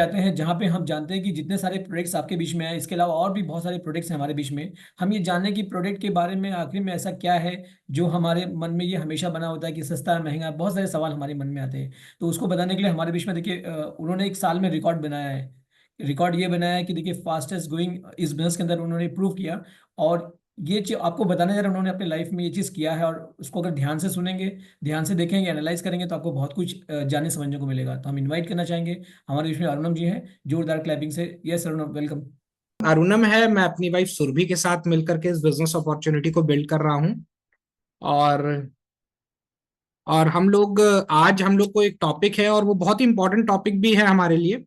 आते हैं जहाँ पे हम जानते हैं कि जितने सारे प्रोडक्ट्स आपके बीच में हैं, इसके अलावा और भी बहुत सारे प्रोडक्ट्स हैं हमारे बीच में। हम ये जानने की प्रोडक्ट के बारे में आखिर में ऐसा क्या है जो हमारे मन में ये हमेशा बना होता है कि सस्ता है महंगा है, बहुत सारे सवाल हमारे मन में आते हैं। तो उसको बताने के लिए हमारे बीच में देखिए उन्होंने एक साल में रिकॉर्ड बनाया है। रिकॉर्ड ये बनाया है कि देखिए फास्टेस्ट ग्रोइंग इस बिजनेस के अंदर उन्होंने प्रूव किया। और ये चीज आपको बताने जा रहा हूं, उन्होंने अपने लाइफ में ये चीज किया है और उसको अगर ध्यान से सुनेंगे, ध्यान से देखेंगे, एनालाइज करेंगे तो आपको बहुत कुछ जानने समझने को मिलेगा। तो हम इनवाइट करना चाहेंगे हमारे बीच में अरुणम जी हैं, जोरदार क्लैपिंग से। Yes अरुणम, welcome. अरुणम है। मैं अपनी वाइफ सुरभि के साथ मिलकर के इस बिजनेस अपॉर्चुनिटी को बिल्ड कर रहा हूँ। और और हम लोग को एक टॉपिक है, और वो बहुत ही इंपॉर्टेंट टॉपिक भी है हमारे लिए।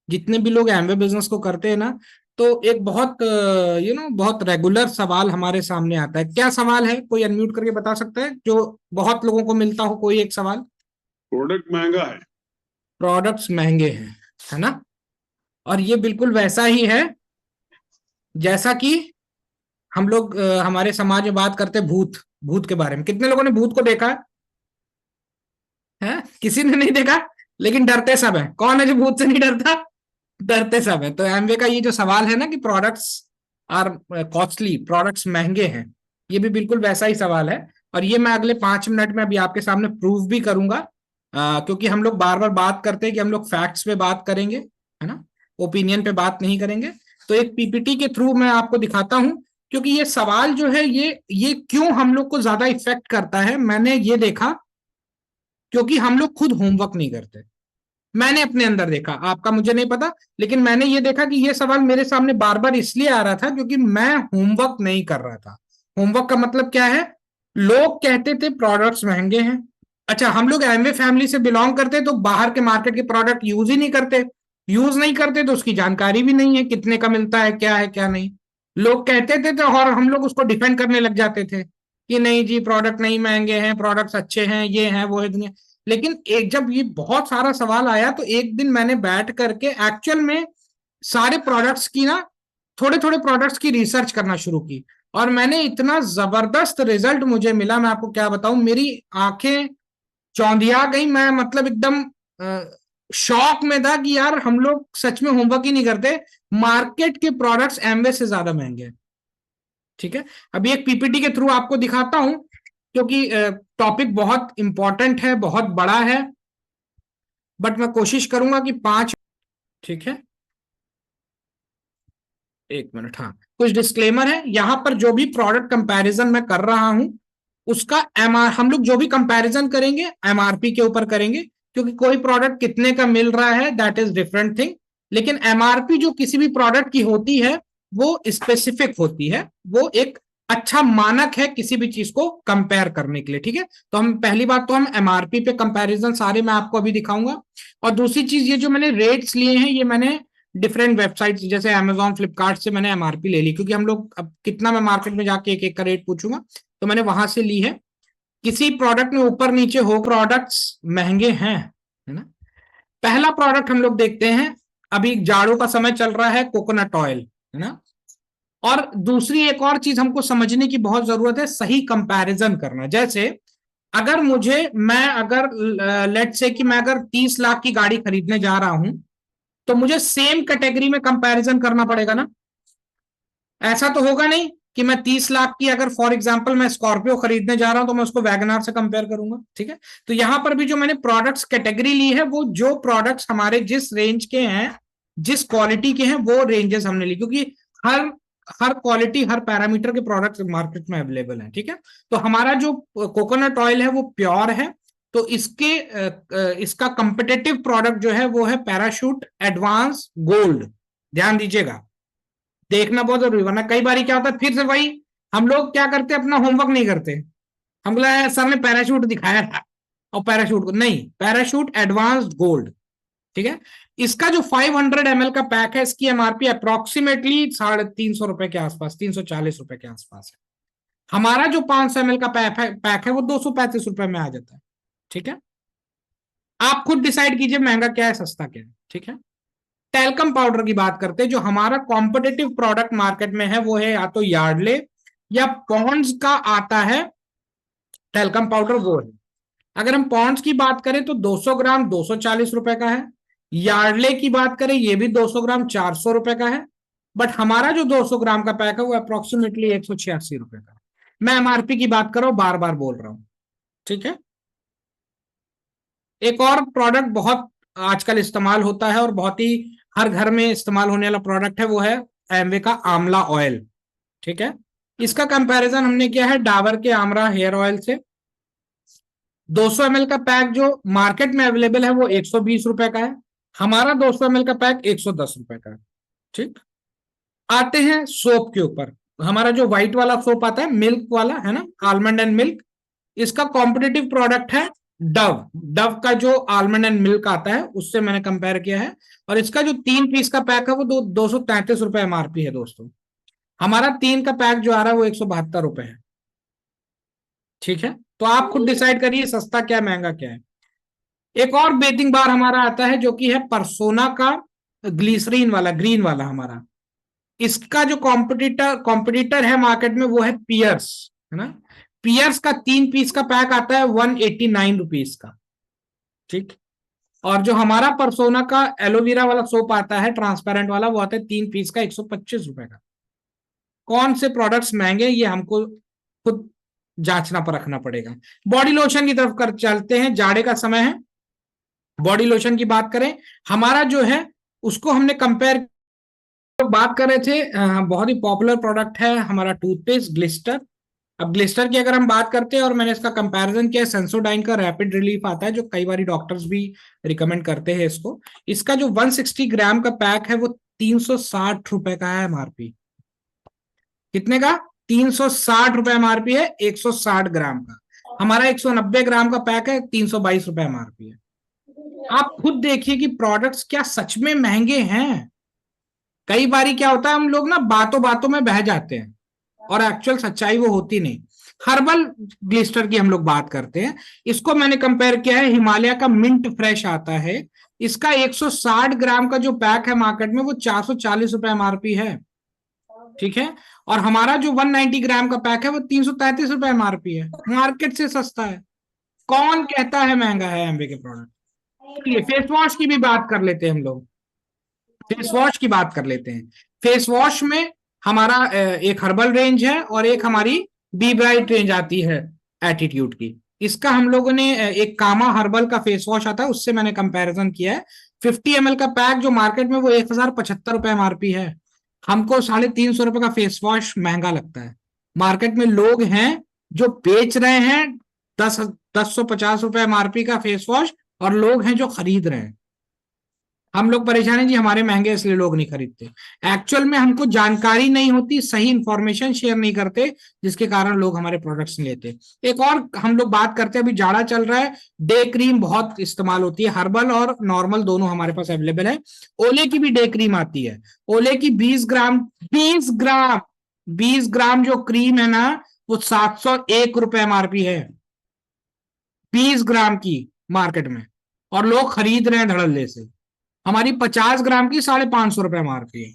जितने भी लोग एमवे बिजनेस को करते हैं ना, तो एक बहुत रेगुलर सवाल हमारे सामने आता है। क्या सवाल है? कोई अनम्यूट करके बता सकता है जो बहुत लोगों को मिलता हो? कोई एक सवाल। प्रोडक्ट महंगा है। प्रोडक्ट्स महंगे हैं, है ना? और ये बिल्कुल वैसा ही है जैसा कि हम लोग हमारे समाज में बात करते हैं भूत। भूत के बारे में कितने लोगों ने भूत को देखा है? किसी ने नहीं देखा, लेकिन डरते सब है। कौन है जो भूत से नहीं डरता? डरते सब है। तो एमवे का ये जो सवाल है ना कि प्रोडक्ट्स आर कॉस्टली, प्रोडक्ट्स महंगे हैं, ये भी बिल्कुल वैसा ही सवाल है। और ये मैं अगले 5 मिनट में अभी आपके सामने प्रूव भी करूंगा। क्योंकि हम लोग बार बार बात करते हैं कि हम लोग फैक्ट्स पे बात करेंगे, है ना? ओपिनियन पे बात नहीं करेंगे। तो एक पीपीटी के थ्रू मैं आपको दिखाता हूं। क्योंकि ये सवाल जो है, ये क्यों हम लोग को ज्यादा इफेक्ट करता है, मैंने ये देखा। क्योंकि हम लोग खुद होमवर्क नहीं करते। मैंने अपने अंदर देखा, आपका मुझे नहीं पता, लेकिन मैंने ये देखा कि ये सवाल मेरे सामने बार बार इसलिए आ रहा था क्योंकि मैं होमवर्क नहीं कर रहा था। होमवर्क का मतलब क्या है? लोग कहते थे प्रोडक्ट्स महंगे हैं। अच्छा, हम लोग एमवे फैमिली से बिलोंग करते तो बाहर के मार्केट के प्रोडक्ट यूज ही नहीं करते। यूज नहीं करते तो उसकी जानकारी भी नहीं है कितने का मिलता है क्या नहीं। लोग कहते थे तो, और हम लोग उसको डिफेंड करने लग जाते थे कि नहीं जी, प्रोडक्ट नहीं महंगे हैं, प्रोडक्ट्स अच्छे हैं, ये है वो है दुनिया। लेकिन एक जब ये बहुत सारा सवाल आया तो एक दिन मैंने बैठ करके एक्चुअल में सारे प्रोडक्ट्स की ना, थोड़े थोड़े प्रोडक्ट्स की रिसर्च करना शुरू की। और मैंने इतना जबरदस्त रिजल्ट मुझे मिला, मैं आपको क्या बताऊं। मेरी आंखें चौंधिया गई। मैं मतलब एकदम शॉक में था कि यार हम लोग सच में होमवर्क ही नहीं करते। मार्केट के प्रोडक्ट्स एमवे से ज्यादा महंगे हैं। ठीक है, अभी एक पीपीटी के थ्रू आपको दिखाता हूं, क्योंकि टॉपिक बहुत इंपॉर्टेंट है, बहुत बड़ा है। बट मैं कोशिश करूंगा कि 5। ठीक है, 1 मिनट। हाँ, कुछ डिस्क्लेमर है यहां पर। जो भी प्रोडक्ट कंपैरिजन मैं कर रहा हूं, उसका एमआर हम लोग जो भी कंपैरिजन करेंगे एमआरपी के ऊपर करेंगे। क्योंकि कोई प्रोडक्ट कितने का मिल रहा है दैट इज डिफरेंट थिंग। लेकिन एमआरपी जो किसी भी प्रोडक्ट की होती है वो स्पेसिफिक होती है। वो एक अच्छा मानक है किसी भी चीज को कंपेयर करने के लिए। ठीक है, तो हम पहली बात तो हम एमआरपी पे कंपैरिजन सारे मैं आपको अभी दिखाऊंगा। और दूसरी चीज, ये जो मैंने रेट्स लिए हैं, ये मैंने डिफरेंट वेबसाइट जैसे अमेजॉन, फ्लिपकार्ट से मैंने एमआरपी ले ली। क्योंकि हम लोग अब कितना, मैं मार्केट में जाके एक एक का रेट पूछूंगा, तो मैंने वहां से ली है। किसी प्रोडक्ट में ऊपर नीचे हो, प्रोडक्ट्स महंगे हैं, है ना? पहला प्रोडक्ट हम लोग देखते हैं। अभी जाड़ों का समय चल रहा है, कोकोनट ऑयल, है ना? और दूसरी एक और चीज हमको समझने की बहुत जरूरत है, सही कंपैरिजन करना। जैसे अगर लेट से कि मैं अगर 30 लाख की गाड़ी खरीदने जा रहा हूं, तो मुझे सेम कैटेगरी में कंपैरिजन करना पड़ेगा ना। ऐसा तो होगा नहीं कि मैं 30 लाख की, अगर फॉर एग्जांपल मैं स्कॉर्पियो खरीदने जा रहा हूं तो मैं उसको वैगनार से कंपेयर करूंगा। ठीक है, तो यहां पर भी जो मैंने प्रोडक्ट्स कैटेगरी ली है, वो जो प्रोडक्ट्स हमारे जिस रेंज के हैं, जिस क्वालिटी के हैं, वो रेंजेस हमने ली। क्योंकि हर हर क्वालिटी, हर पैरामीटर के प्रोडक्ट्स मार्केट में अवेलेबल है। ठीक है, तो हमारा जो कोकोनट ऑयल है वो प्योर है। तो इसका कंपिटेटिव प्रोडक्ट जो है वो है पैराशूट एडवांस गोल्ड। ध्यान दीजिएगा, देखना बहुत जरूरी, वरना कई बार क्या होता है, फिर से वही हम लोग क्या करते हैं, अपना होमवर्क नहीं करते। हम बोला सर ने पैराशूट दिखाया था, और पैराशूट को नहीं, पैराशूट एडवांस्ड गोल्ड। ठीक है, इसका जो 500 ml का पैक है, इसकी एमआरपी अप्रोक्सीमेटली 350 रुपए के आसपास, 340 रुपए के आसपास है। हमारा जो 500 ml का पैक है वो 235 रुपए में आ जाता है। ठीक है, आप खुद डिसाइड कीजिए महंगा क्या है, सस्ता क्या है। ठीक है, टेल्कम पाउडर की बात करते हैं। जो हमारा कॉम्पिटिटिव प्रोडक्ट मार्केट में है वो है या तो यार्डले या पॉन्ड्स का आता है टेल्कम पाउडर, वो है। अगर हम पॉन्ड्स की बात करें तो 200 ग्राम 240 रुपए का है। यार्डले की बात करें, ये भी 200 ग्राम 400 रुपए का है, बट हमारा जो 200 ग्राम का पैक है वो अप्रोक्सीमेटली 186 रुपए का है। मैं एमआरपी की बात कर रहा हूं, बार बार बोल रहा हूं, ठीक है। एक और प्रोडक्ट बहुत आजकल इस्तेमाल होता है और बहुत ही हर घर में इस्तेमाल होने वाला प्रोडक्ट है, वो है एमवे का आंवला ऑयल, ठीक है। इसका कंपैरिजन हमने किया है डाबर के आमरा हेयर ऑयल से। 200 ml का पैक जो मार्केट में अवेलेबल है वो 120 रुपए का है, हमारा 200 ml का पैक 110 रुपए का है, ठीक। आते हैं सोप के ऊपर। हमारा जो व्हाइट वाला सोप आता है, मिल्क वाला है ना, आलमंड एंड मिल्क, इसका कॉम्पिटिटिव प्रोडक्ट है डव। डव का जो आलमंड एंड मिल्क आता है उससे मैंने कंपेयर किया है, और इसका जो 3 पीस का पैक है वो 233 रुपए एमआरपी है दोस्तों। हमारा 3 का पैक जो आ रहा है वो 172 रुपए है, ठीक है। तो आप खुद डिसाइड करिए सस्ता क्या महंगा क्या है। एक और बेथिंग बार हमारा आता है जो कि है परसोना का ग्लिसरीन वाला, ग्रीन वाला हमारा। इसका जो कॉम्पिटिटर है मार्केट में वो है पियर्स, है ना। पियर्स का 3 पीस का पैक आता है 189 रुपीज का, ठीक। और जो हमारा परसोना का एलोवेरा वाला सोप आता है ट्रांसपेरेंट वाला, वो आता है 3 पीस का 125 रुपए का। कौन से प्रोडक्ट्स महंगे ये हमको खुद जांचना परखना पड़ेगा। बॉडी लोशन की तरफ कर चलते हैं, जाड़े का समय है। बॉडी लोशन की बात करें, हमारा जो है उसको हमने कंपेयर, बात कर रहे थे, बहुत ही पॉपुलर प्रोडक्ट है हमारा टूथपेस्ट ग्लिस्टर। अब ग्लिस्टर की अगर हम बात करते हैं, और मैंने इसका कंपैरिजन किया, सेंसोडाइन का रैपिड रिलीफ आता है जो कई बार डॉक्टर्स भी रिकमेंड करते हैं इसको। इसका जो 160 ग्राम का पैक है वो 360 रुपए का है एमआरपी। कितने का? 360 रुपए एमआरपी है 160 ग्राम का। हमारा 190 ग्राम का पैक है 322 रुपए एमआरपी है। आप खुद देखिए कि प्रोडक्ट्स क्या सच में महंगे हैं। कई बारी क्या होता है, हम लोग ना बातों बातों में बह जाते हैं और एक्चुअल सच्चाई वो होती नहीं। हर्बल ग्लिस्टर की हम लोग बात करते हैं, इसको मैंने कंपेयर किया है, हिमालय का मिंट फ्रेश आता है, इसका 160 ग्राम का जो पैक है मार्केट में वो 440 रुपए एमआरपी है, ठीक है। और हमारा जो 190 ग्राम का पैक है वो 333 रुपए एमआरपी है, मार्केट से सस्ता है। कौन कहता है महंगा है एमवे के प्रोडक्ट। चलिए फेस वॉश की भी बात कर लेते हैं हम लोग, फेस वॉश की बात कर लेते हैं। फेस वॉश में हमारा एक हर्बल रेंज है और एक हमारी बी ब्राइट रेंज आती है एटीट्यूड की। इसका हम लोगों ने एक कामा हर्बल का फेस वॉश आता है उससे मैंने कंपैरिजन किया है। 50 ml का पैक जो मार्केट में वो 1075 रुपए एमआरपी है, हमको 350 रुपए का फेस वॉश महंगा लगता है। मार्केट में लोग हैं जो बेच रहे हैं 1050 रुपए एमआरपी का फेस वॉश, और लोग हैं जो खरीद रहे हैं। हम लोग परेशान हैं जी हमारे महंगे इसलिए लोग नहीं खरीदते। एक्चुअल में हमको जानकारी नहीं होती, सही इंफॉर्मेशन शेयर नहीं करते, जिसके कारण लोग हमारे प्रोडक्ट्स नहीं लेते। एक और हम लोग बात करते हैं, अभी जाड़ा चल रहा है, डे क्रीम बहुत इस्तेमाल होती है, हर्बल और नॉर्मल दोनों हमारे पास अवेलेबल है। ओले की भी डे क्रीम आती है। ओले की 20 ग्राम जो क्रीम है ना वो 701 रुपए एमआरपी है, 20 ग्राम की मार्केट में, और लोग खरीद रहे हैं धड़ल्ले से। हमारी 50 ग्राम की 550 रुपए एमआरपी है।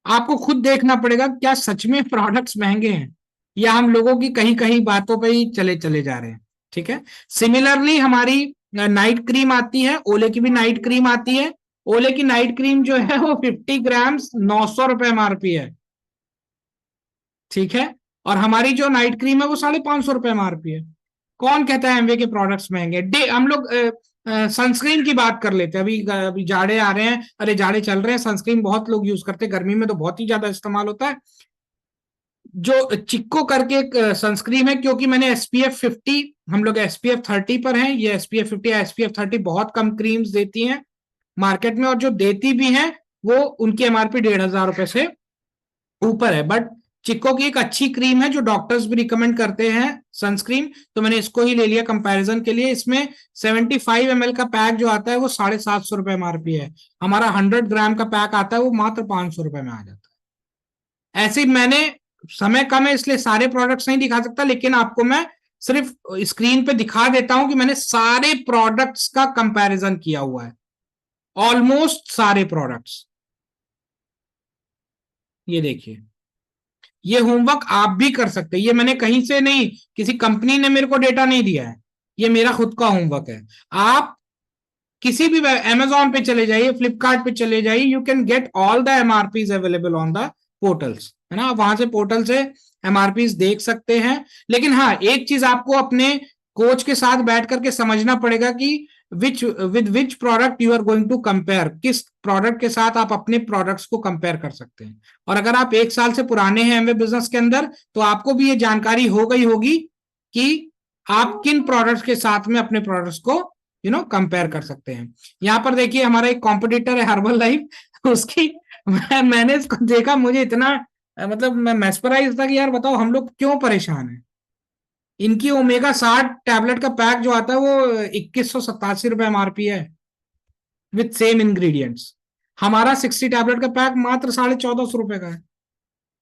आपको खुद देखना पड़ेगा क्या सच में प्रोडक्ट्स महंगे हैं या हम लोगों की कहीं कहीं बातों पे ही चले चले जा रहे हैं, ठीक है। सिमिलरली हमारी नाइट क्रीम आती है, ओले की भी नाइट क्रीम आती है। ओले की नाइट क्रीम जो है वो 50 ग्राम 900 रुपए एमआरपी है, ठीक है। और हमारी जो नाइट क्रीम है वो 550 रुपए एमआरपी है। कौन कहता है एमवे के प्रोडक्ट्स महंगे। डे हम लोग सनस्क्रीन की बात कर लेते हैं। अभी जाड़े आ रहे हैं, अरे जाड़े चल रहे हैं, सनस्क्रीन बहुत लोग यूज करते हैं, गर्मी में तो बहुत ही ज्यादा इस्तेमाल होता है। जो चिक्को करके एक सनस्क्रीन है, क्योंकि मैंने एसपीएफ 50, हम लोग एसपीएफ 30 पर हैं, ये एसपीएफ 50 या एसपीएफ 30 बहुत कम क्रीम्स देती हैं मार्केट में, और जो देती भी हैं वो उनकी एमआरपी 1500 रुपए से ऊपर है। बट चिक्को की एक अच्छी क्रीम है जो डॉक्टर्स भी रिकमेंड करते हैं सनस्क्रीन, तो मैंने इसको ही ले लिया कंपैरिजन के लिए। इसमें 75 ml का पैक जो आता है वो 750 रुपए एमआरपी है। हमारा 100 ग्राम का पैक आता है वो मात्र 500 रुपए में आ जाता है। ऐसे मैंने, समय कम है इसलिए सारे प्रोडक्ट्स नहीं दिखा सकता, लेकिन आपको मैं सिर्फ स्क्रीन पे दिखा देता हूं कि मैंने सारे प्रोडक्ट्स का कंपैरिजन किया हुआ है, ऑलमोस्ट सारे प्रोडक्ट्स। ये देखिए, ये होमवर्क आप भी कर सकते हैं, ये मैंने कहीं से नहीं, किसी कंपनी ने मेरे को डेटा नहीं दिया है, ये मेरा खुद का होमवर्क है। आप किसी भी Amazon पे चले जाइए, फ्लिपकार्ट पे चले जाइए, you can get all the MRPs available on the portals, है ना। आप वहां से पोर्टल से एमआरपीज देख सकते हैं। लेकिन हाँ, एक चीज आपको अपने कोच के साथ बैठ करके समझना पड़ेगा कि with which product you are going to compare, किस प्रोडक्ट के साथ आप अपने प्रोडक्ट्स को कंपेयर कर सकते हैं। और अगर आप 1 साल से पुराने हैं एमवे बिजनेस के अंदर, तो आपको भी ये जानकारी हो गई होगी कि आप किन प्रोडक्ट्स के साथ में अपने प्रोडक्ट्स को कंपेयर कर सकते हैं। यहाँ पर देखिए हमारा एक कॉम्पिटिटर है हर्बल लाइफ, उसकी मैंने इसको देखा, मुझे इतना मतलब मैं मेस्पराइज था कि यार बताओ हम लोग क्यों परेशान हैं। इनकी ओमेगा 60 टैबलेट का पैक जो आता है वो 2187 रुपए एमआरपी है विथ सेम इंग्रेडिएंट्स। हमारा 60 टैबलेट का पैक मात्र 1450 रुपए का है।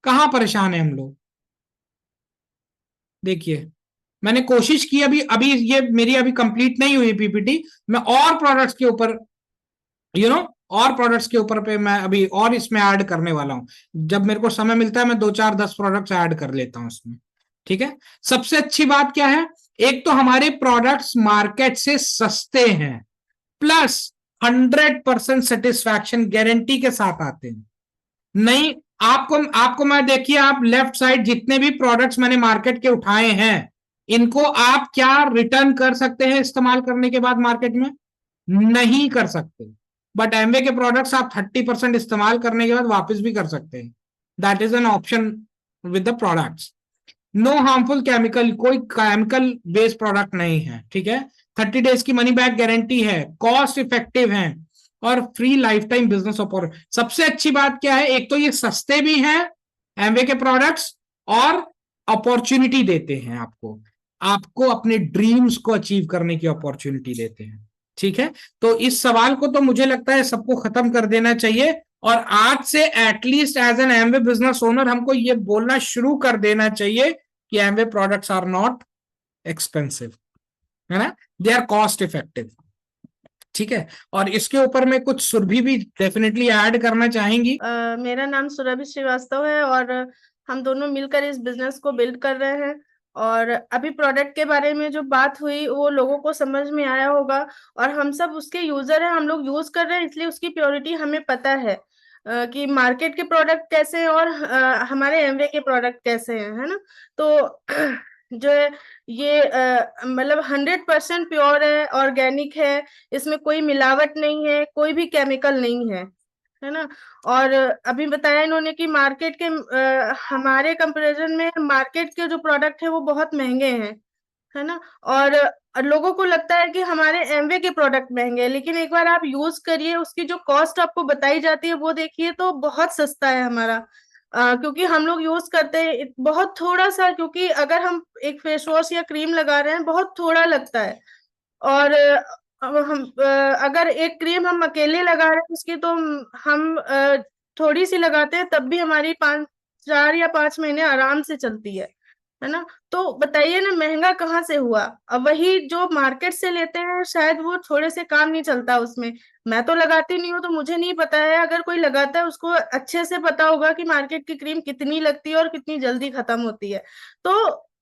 कहाँ परेशान है हम लोग। देखिए मैंने कोशिश की, अभी अभी ये मेरी अभी कंप्लीट नहीं हुई पीपीटी, मैं और प्रोडक्ट्स के ऊपर और प्रोडक्ट्स के ऊपर पे मैं अभी और इसमें ऐड करने वाला हूं। जब मेरे को समय मिलता है मैं 2 4 10 प्रोडक्ट्स ऐड कर लेता हूं इसमें, ठीक है। सबसे अच्छी बात क्या है, एक तो हमारे प्रोडक्ट्स मार्केट से सस्ते हैं, प्लस 100% सेटिस्फैक्शन गारंटी के साथ आते हैं। नहीं, आपको आपको मैं देखिए, आप लेफ्ट साइड जितने भी प्रोडक्ट्स मैंने मार्केट के उठाए हैं, इनको आप क्या रिटर्न कर सकते हैं इस्तेमाल करने के बाद मार्केट में? नहीं कर सकते। बट एमवे के प्रोडक्ट्स आप 30% इस्तेमाल करने के बाद वापस भी कर सकते हैं। That is an option with the products. No harmful chemical, कोई केमिकल बेस्ड प्रोडक्ट नहीं है, ठीक है। 30 डेज की मनी बैक गारंटी है, कॉस्ट इफेक्टिव है, और free lifetime business opportunity. सबसे अच्छी बात क्या है, एक तो ये सस्ते भी हैं एमवे के प्रोडक्ट्स, और अपॉर्चुनिटी देते हैं आपको, आपको अपने ड्रीम्स को अचीव करने की अपॉर्चुनिटी देते हैं, ठीक है। तो इस सवाल को तो मुझे लगता है सबको खत्म कर देना चाहिए, और आज से at least as an Amway business owner हमको ये बोलना शुरू कर देना चाहिए कि Amway products are not expensive, है ना, दे आर कॉस्ट इफेक्टिव, ठीक है। और इसके ऊपर में कुछ सुरभि भी डेफिनेटली ऐड करना चाहेंगी। मेरा नाम सुरभि श्रीवास्तव है और हम दोनों मिलकर इस बिजनेस को बिल्ड कर रहे हैं। और अभी प्रोडक्ट के बारे में जो बात हुई वो लोगों को समझ में आया होगा, और हम सब उसके यूजर हैं, हम लोग यूज कर रहे हैं, इसलिए उसकी प्योरिटी हमें पता है कि मार्केट के प्रोडक्ट कैसे हैं और हमारे एमवे के प्रोडक्ट कैसे हैं, है ना। तो जो है ये मतलब 100% प्योर है, ऑर्गेनिक है, इसमें कोई मिलावट नहीं है, कोई भी केमिकल नहीं है ना। और अभी बताया इन्होंने कि मार्केट के हमारे कंपैरिजन में मार्केट के जो प्रोडक्ट है वो बहुत महंगे हैं, है ना। और लोगों को लगता है कि हमारे एमवे के प्रोडक्ट महंगे हैं, लेकिन एक बार आप यूज करिए, उसकी जो कॉस्ट आपको बताई जाती है वो देखिए तो बहुत सस्ता है हमारा। क्योंकि हम लोग यूज करते हैं बहुत थोड़ा सा, क्योंकि अगर हम एक फेस वॉश या क्रीम लगा रहे हैं बहुत थोड़ा लगता है। और अब हम अगर एक क्रीम हम अकेले लगा रहे हैं उसकी, तो हम थोड़ी सी लगाते हैं तब भी हमारी 4 या 5 महीने आराम से चलती है ना। तो बताइए ना, महंगा कहाँ से हुआ। अब वही जो मार्केट से लेते हैं शायद वो थोड़े से काम नहीं चलता उसमें। मैं तो लगाती नहीं हूँ तो मुझे नहीं पता है, अगर कोई लगाता है उसको अच्छे से पता होगा कि मार्केट की क्रीम कितनी लगती है और कितनी जल्दी खत्म होती है। तो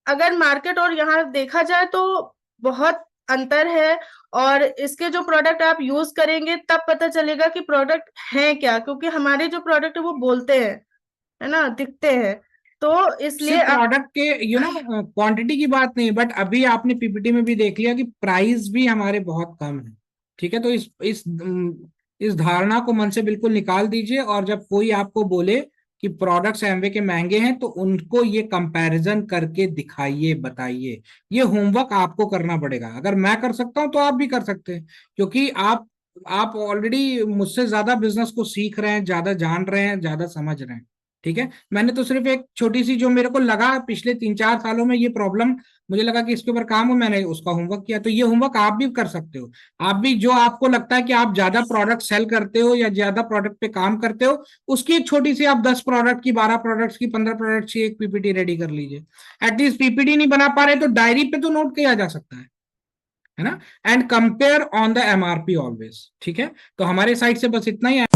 अगर मार्केट और यहाँ देखा जाए तो बहुत अंतर है। और इसके जो प्रोडक्ट आप यूज करेंगे तब पता चलेगा कि प्रोडक्ट है क्या, क्योंकि हमारे जो प्रोडक्ट है वो बोलते हैं, है ना, दिखते हैं। तो इसलिए सिर्फ प्रोडक्ट के क्वांटिटी की बात नहीं, बट अभी आपने पीपीटी में भी देख लिया कि प्राइस भी हमारे बहुत कम है, ठीक है। तो इस धारणा को मन से बिल्कुल निकाल दीजिए, और जब कोई आपको बोले कि प्रोडक्ट्स एमवे के महंगे हैं, तो उनको ये कंपैरिजन करके दिखाइए, बताइए। ये होमवर्क आपको करना पड़ेगा। अगर मैं कर सकता हूं तो आप भी कर सकते हैं, क्योंकि आप ऑलरेडी मुझसे ज्यादा बिजनेस को सीख रहे हैं, ज्यादा जान रहे हैं, ज्यादा समझ रहे हैं, ठीक है। मैंने तो सिर्फ एक छोटी सी, जो मेरे को लगा पिछले 3 4 सालों में ये प्रॉब्लम, मुझे लगा कि इसके ऊपर काम हो, मैंने उसका होमवर्क किया। तो ये होमवर्क आप भी कर सकते हो। आप भी, जो आपको लगता है कि आप ज्यादा प्रोडक्ट सेल करते हो या ज्यादा प्रोडक्ट पे काम करते हो, उसकी एक छोटी सी, आप 10 प्रोडक्ट की, 12 प्रोडक्ट्स की, 15 प्रोडक्ट्स की एक पीपीटी रेडी कर लीजिए। एटलीस्ट पीपीटी नहीं बना पा रहे तो डायरी पे तो नोट किया जा सकता है ना। And compare on the MRP always, ठीक है। तो हमारे साइड से बस इतना ही है।